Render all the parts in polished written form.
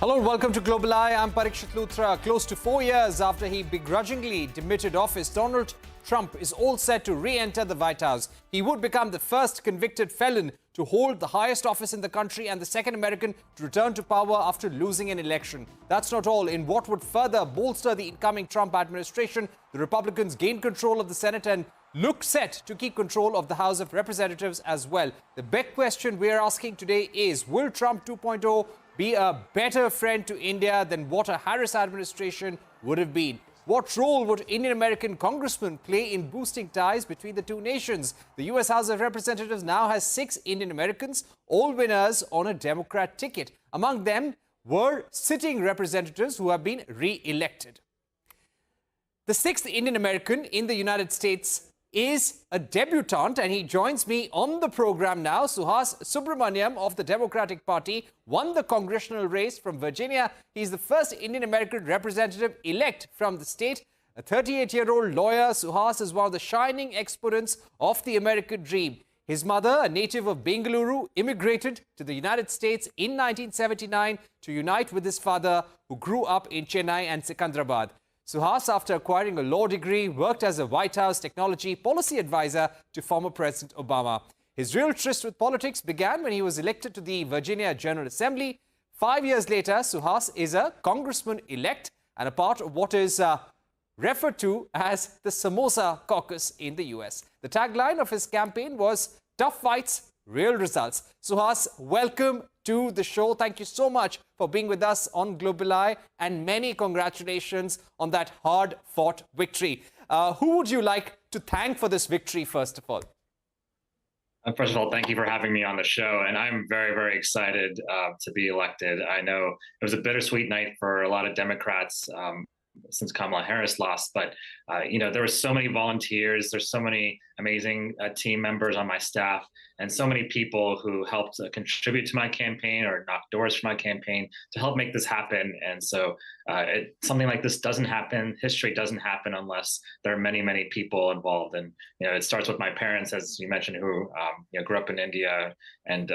Hello and welcome to Global Eye. I'm Parikshit Luthra. Close to 4 years after he begrudgingly demitted office, Donald Trump is all set to re-enter the White House. He would become the first convicted felon to hold the highest office in the country and the second American to return to power after losing an election. That's not all. In what would further bolster the incoming Trump administration, the Republicans gain control of the Senate and look set to keep control of the House of Representatives as well. The big question we're asking today is, will Trump 2.0 be a better friend to India than what a Harris administration would have been? What role would Indian-American congressmen play in boosting ties between the two nations? The U.S. House of Representatives now has 6 Indian-Americans, all winners on a Democrat ticket. Among them were sitting representatives who have been re-elected. The 6th Indian-American in the United States is a debutante, and he joins me on the program now. Suhas Subramanyam of the Democratic Party won the congressional race from Virginia. He's the first Indian-American representative-elect from the state. A 38-year-old lawyer, Suhas is one of the shining exponents of the American dream. His mother, a native of Bengaluru, immigrated to the United States in 1979 to unite with his father, who grew up in Chennai and Secunderabad. Suhas, after acquiring a law degree, worked as a White House technology policy advisor to former President Obama. His real tryst with politics began when he was elected to the Virginia General Assembly. 5 years later, Suhas is a congressman-elect and a part of what is referred to as the Samosa Caucus in the US. The tagline of his campaign was "Tough fights, real results." Suhas, welcome to the show. Thank you so much for being with us on Global Eye, and many congratulations on that hard-fought victory. Who would you like to thank for this victory, first of all? First of all, thank you for having me on the show, and I'm very, very excited to be elected. I know it was a bittersweet night for a lot of Democrats since Kamala Harris lost, but there were so many volunteers, there's so many amazing team members on my staff, and so many people who helped contribute to my campaign or knock doors for my campaign to help make this happen. And so something like this doesn't happen, history doesn't happen unless there are many, many people involved. And it starts with my parents, as you mentioned, who grew up in India, and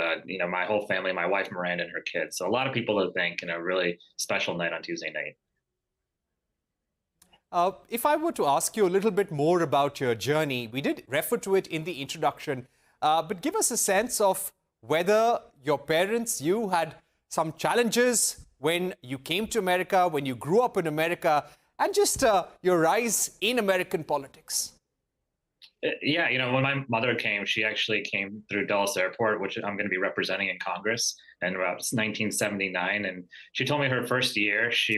my whole family, my wife Miranda and her kids. So a lot of people to thank, and a really special night on Tuesday night. If I were to ask you a little bit more about your journey, we did refer to it in the introduction, but give us a sense of whether your parents, you had some challenges when you came to America, when you grew up in America, and just your rise in American politics. Yeah, when my mother came, she actually came through Dulles Airport, which I'm going to be representing in Congress, in about 1979. And she told me her first year, she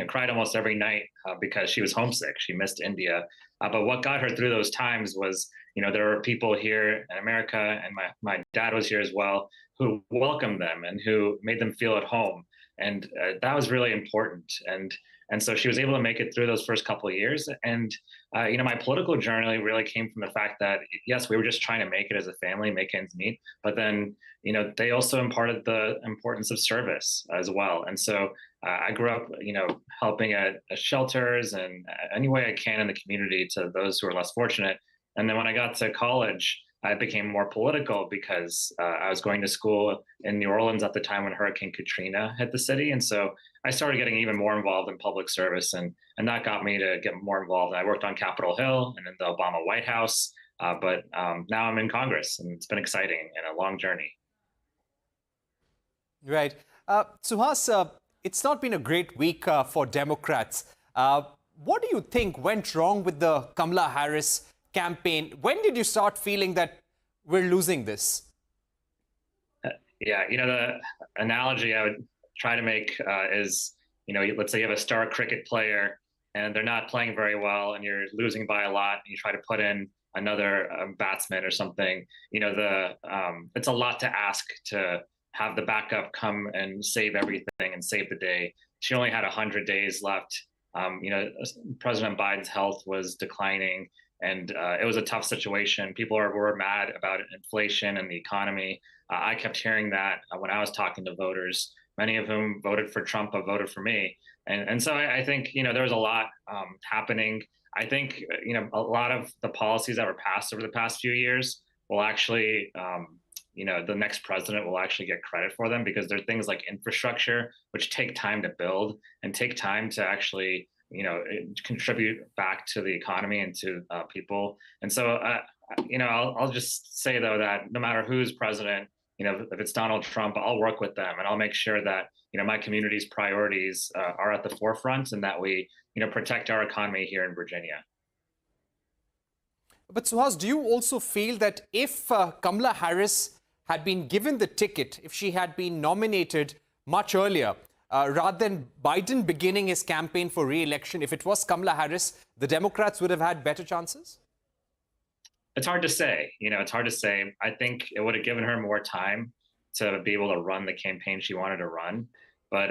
cried almost every night because she was homesick. She missed India. But what got her through those times was, there were people here in America, and my dad was here as well, who welcomed them and who made them feel at home. And that was really important. And so she was able to make it through those first couple of years. And, my political journey really came from the fact that, yes, we were just trying to make it as a family, make ends meet. But then, they also imparted the importance of service as well. And so I grew up, helping at shelters and any way I can in the community to those who are less fortunate. And then when I got to college, I became more political because I was going to school in New Orleans at the time when Hurricane Katrina hit the city. And so I started getting even more involved in public service, and that got me to get more involved. I worked on Capitol Hill and in the Obama White House, but now I'm in Congress, and it's been exciting and a long journey. Right. Suhas, it's not been a great week for Democrats. What do you think went wrong with the Kamala Harris campaign? When did you start feeling that we're losing this? Yeah, the analogy I would try to make is, let's say you have a star cricket player and they're not playing very well and you're losing by a lot, and you try to put in another batsman or something. It's a lot to ask to have the backup come and save everything and save the day. She only had 100 days left. President Biden's health was declining, and it was a tough situation. People were mad about inflation and the economy. I kept hearing that when I was talking to voters, many of whom voted for Trump but voted for me. And so I think, there was a lot happening. I think, a lot of the policies that were passed over the past few years will actually, the next president will actually get credit for them, because there are things like infrastructure which take time to build and take time to actually contribute back to the economy and to people. And so I'll just say though that no matter who's president, if it's Donald Trump, I'll work with them and I'll make sure that my community's priorities are at the forefront, and that we protect our economy here in Virginia. But Suhas, do you also feel that if Kamala Harris had been given the ticket, if she had been nominated much earlier, rather than Biden beginning his campaign for re-election, if it was Kamala Harris, the Democrats would have had better chances? It's hard to say. It's hard to say. I think it would have given her more time to be able to run the campaign she wanted to run. But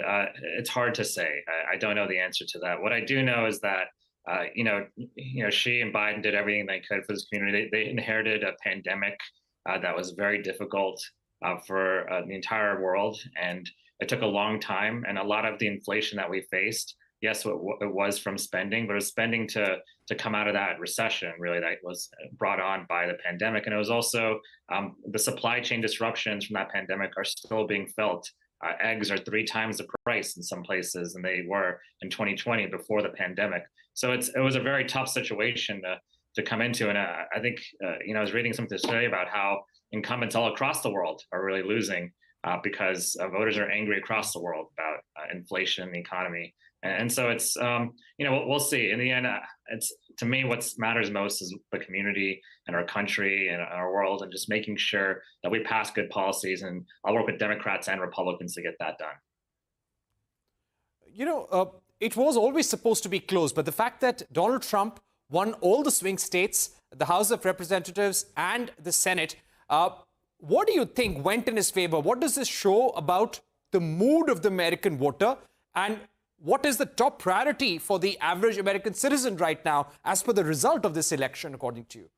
it's hard to say. I don't know the answer to that. What I do know is that she and Biden did everything they could for this community. They inherited a pandemic that was very difficult for the entire world, and it took a long time. And a lot of the inflation that we faced, yes, it was from spending, but it was spending to come out of that recession, really, that was brought on by the pandemic. And it was also the supply chain disruptions from that pandemic are still being felt. Eggs are 3 times the price in some places than they were in 2020 before the pandemic. So it was a very tough situation to come into. And I think, I was reading something today about how incumbents all across the world are really losing because voters are angry across the world about inflation and the economy. And so it's, we'll see. In the end, to me, what matters most is the community and our country and our world, and just making sure that we pass good policies. And I'll work with Democrats and Republicans to get that done. It was always supposed to be close, but the fact that Donald Trump won all the swing states, the House of Representatives and the Senate, what do you think went in his favor? What does this show about the mood of the American voter? And what is the top priority for the average American citizen right now, as per the result of this election, according to you?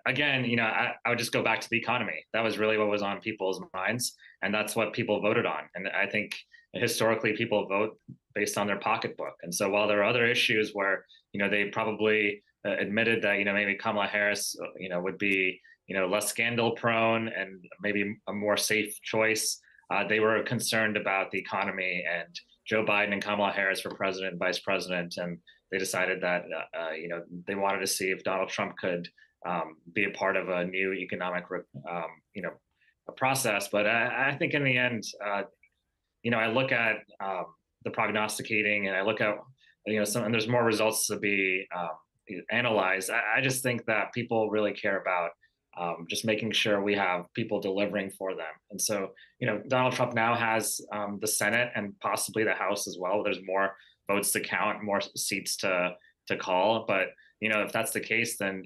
Again, I would just go back to the economy. That was really what was on people's minds, and that's what people voted on. And I think historically people vote based on their pocketbook. And so while there are other issues where, they probably admitted that, maybe Kamala Harris, would be, less scandal prone and maybe a more safe choice, they were concerned about the economy and Joe Biden and Kamala Harris for president and vice president. And they decided that, they wanted to see if Donald Trump could be a part of a new economic, a process. But I think in the end, I look at the prognosticating, and I look at, and there's more results to be analyzed. I just think that people really care about just making sure we have people delivering for them. And so, Donald Trump now has the Senate and possibly the House as well. There's more votes to count, more seats to call. But, if that's the case, then,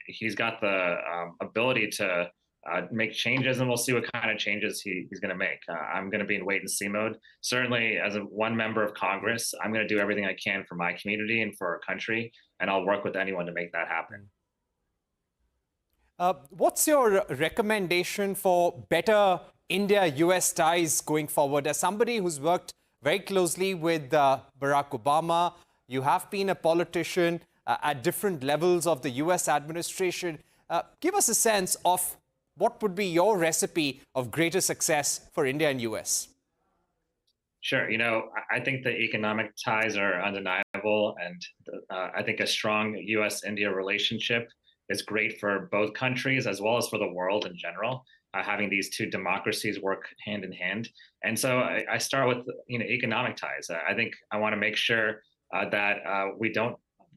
he's got the ability to make changes, and we'll see what kind of changes he's going to make. I'm going to be in wait and see mode. Certainly, as one member of Congress, I'm going to do everything I can for my community and for our country, and I'll work with anyone to make that happen. What's your recommendation for better India-US ties going forward? As somebody who's worked very closely with Barack Obama, you have been a politician at different levels of the US administration. Give us a sense of what would be your recipe of greater success for India and US? Sure. I think the economic ties are undeniable. And I think a strong US-India relationship is great for both countries as well as for the world in general, having these two democracies work hand in hand. And so I start with, economic ties. I think I want to make sure that we don't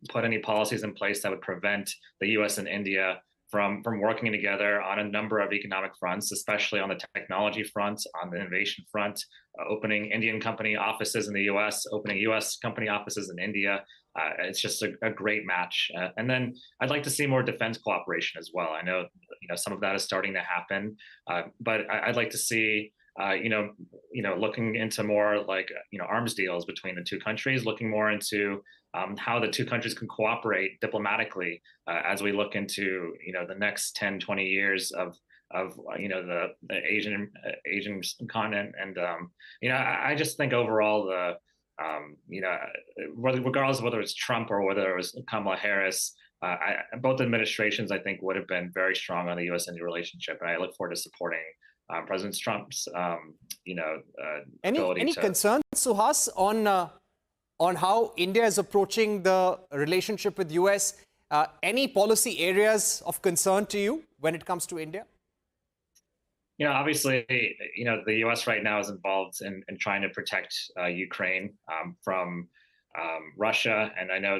put any policies in place that would prevent the US and India from working together on a number of economic fronts, especially on the technology front, on the innovation front, opening Indian company offices in the US, opening US company offices in India. It's just a great match. And then I'd like to see more defense cooperation as well. I know, some of that is starting to happen, but I'd like to see, looking into more like, arms deals between the two countries, looking more into how the two countries can cooperate diplomatically as we look into, the next 10, 20 years of the Asian continent. And, I just think overall regardless of whether it's Trump or whether it was Kamala Harris, both administrations, I think, would have been very strong on the U.S.-India relationship, and I look forward to supporting President Trump's, ability Any to. concerns, Suhas, on how India is approaching the relationship with US? Any policy areas of concern to you when it comes to India? Obviously, the U.S. right now is involved in trying to protect Ukraine from Russia, and I know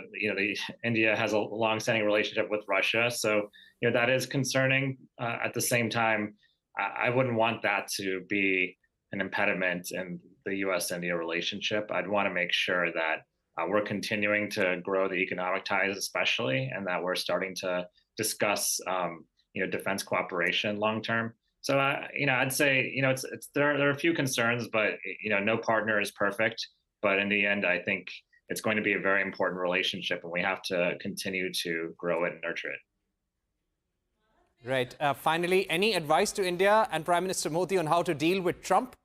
India has a long-standing relationship with Russia, so that is concerning. At the same time, I wouldn't want that to be an impediment in the U.S.-India relationship. I'd want to make sure that we're continuing to grow the economic ties, especially, and that we're starting to discuss defense cooperation long term. So, I'd say, there are a few concerns, but, no partner is perfect. But in the end, I think it's going to be a very important relationship, and we have to continue to grow it and nurture it. Right. Finally, any advice to India and Prime Minister Modi on how to deal with Trump?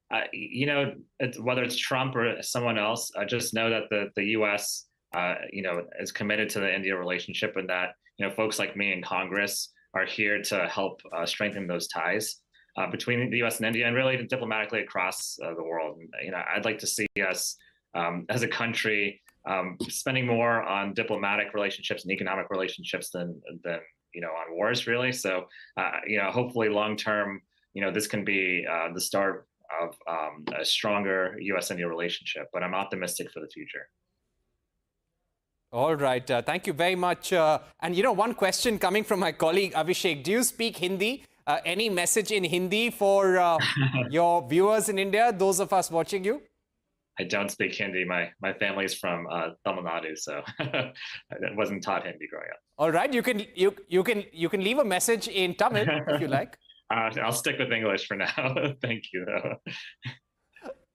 Whether it's Trump or someone else, just know that the U.S., is committed to the India relationship, and that, folks like me in Congress are here to help strengthen those ties between the U.S. and India, and really diplomatically across the world. I'd like to see us as a country spending more on diplomatic relationships and economic relationships than on wars, really. So, hopefully, long term, this can be the start of a stronger U.S.-India relationship. But I'm optimistic for the future. All right. Thank you very much. And, one question coming from my colleague, Abhishek. Do you speak Hindi? Any message in Hindi for your viewers in India, those of us watching you? I don't speak Hindi. My family's from Tamil Nadu, so I wasn't taught Hindi growing up. All right. You can leave a message in Tamil if you like. I'll stick with English for now. Thank you, though.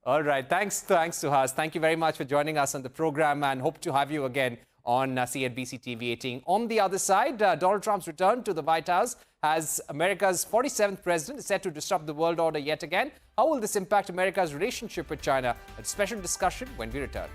All right. Thanks, Suhas. Thank you very much for joining us on the program, and hope to have you again on CNBC-TV18. On the other side, Donald Trump's return to the White House as America's 47th president is set to disrupt the world order yet again. How will this impact America's relationship with China? A special discussion when we return.